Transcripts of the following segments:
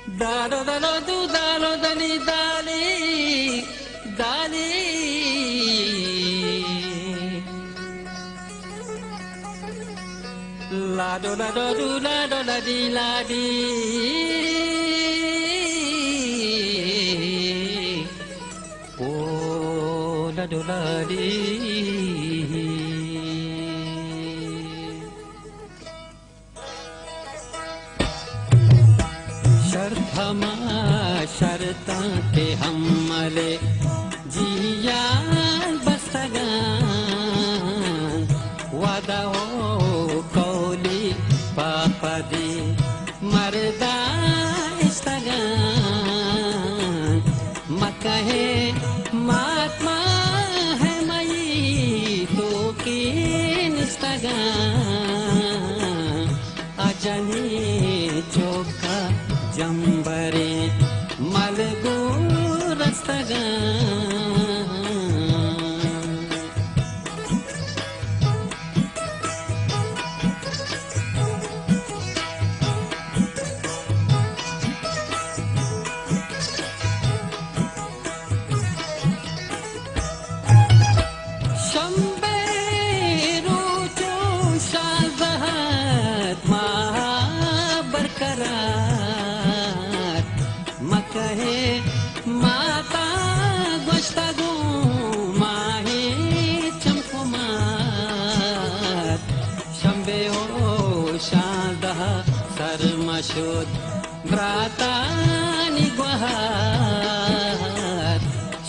Dalo dalo du dalo dali dali dali lado lado du lado ladi ladi oh lado ladi Sharma शर्ता के हमले जिया बसगान वादा हो कौली पापा दी मरदा इस्तगान मकहे महात्मा है मई तो की निस्तगान अजनी चौका जंबरे मलगो रस्तगान शंबेरो जो शाज़हत महा बरकरार मकहे माता गोश्तगो माहे चमकुमार शंबे हो शादह सरमशोद ब्राता निगुहार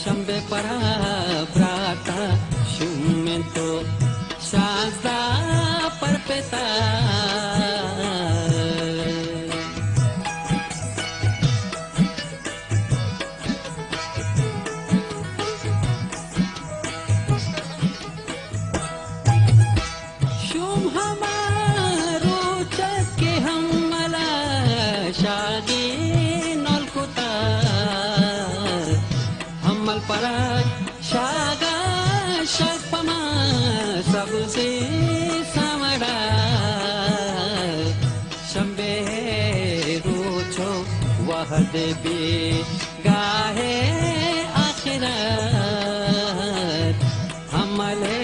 शंबे परा ब्राता शुमेंतो शादा परपेता शादी नलकुता हमल पराग शागा शक्पमा सबसे समड़ा शंबे रोचो वह देवी गाहे आखिरत हमले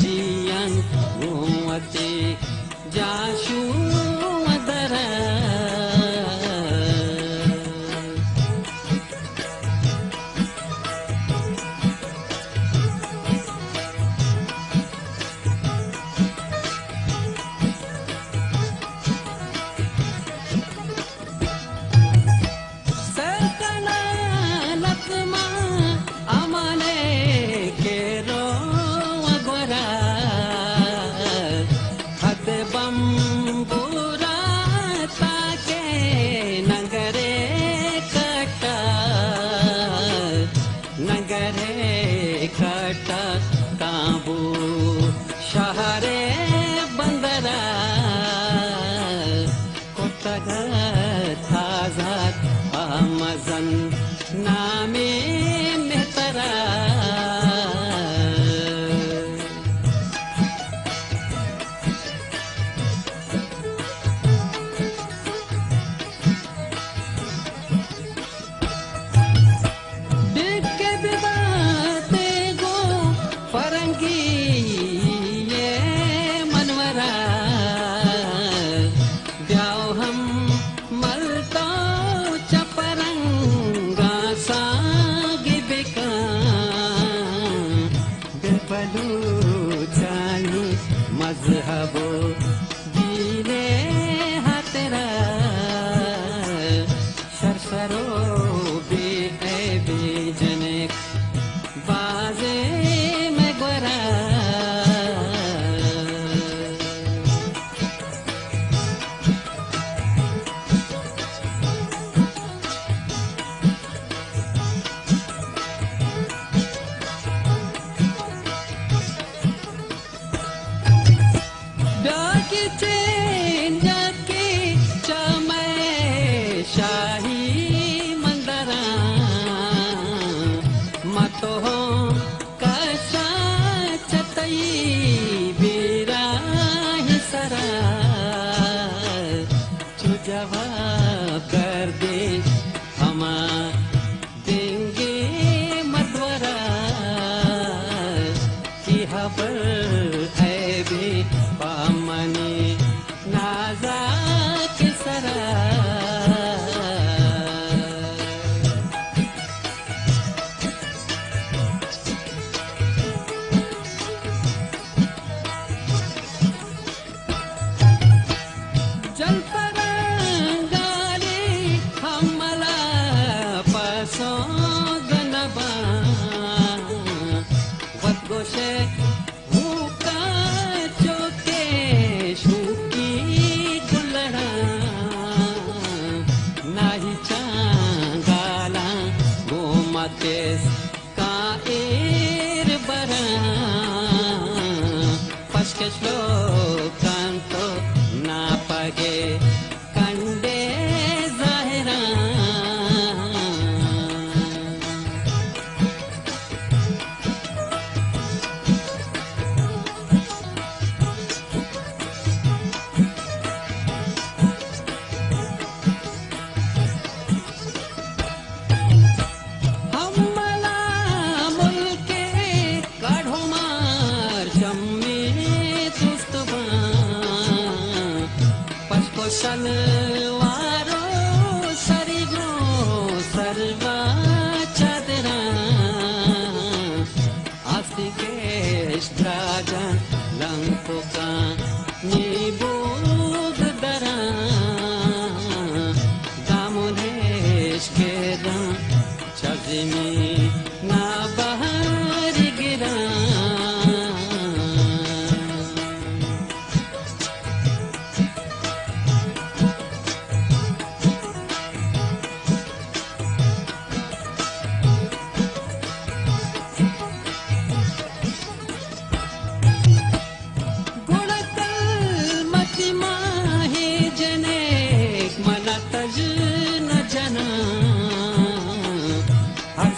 जियन घूमते जाशु मदरा कटा काबू शहरे बंदरा कोटग थाजात अमजन नामे मेहतरा मजहबो दीने हातेरा सरसरो बेजने बाजे में गोरा शाही मंदरा मतो कशा चतई बीरा हिसरा जवाब कर दे mates kair bara paskeshlo kanto na page kande zahira सलवारो सरिगो सर्वा चादरा आस्तिकेश द्राजा लंकोका निबोध दरा दामुनेश केदा चजिमी ना बहर गिरा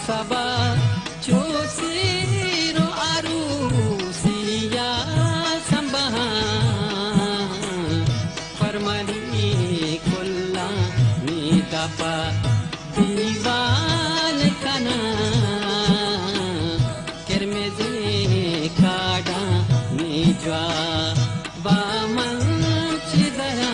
Saba chosiro aru siya sambaha parmani kulla nidapa diwan kana kermeze kada nijwa baman chidara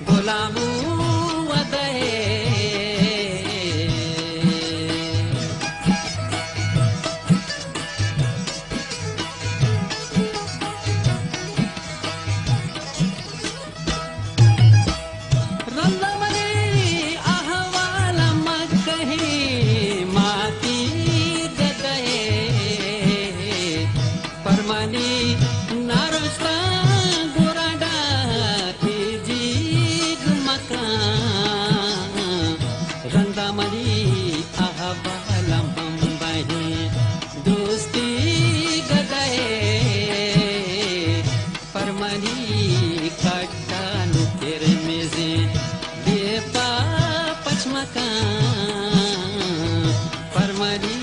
Gulamu wadaye Randamani ahwala makahi mati gadaye parmani narusta Randamani ahwalam hambahi dosti gadaye parmani katta nukir meze depa pachmaka parmani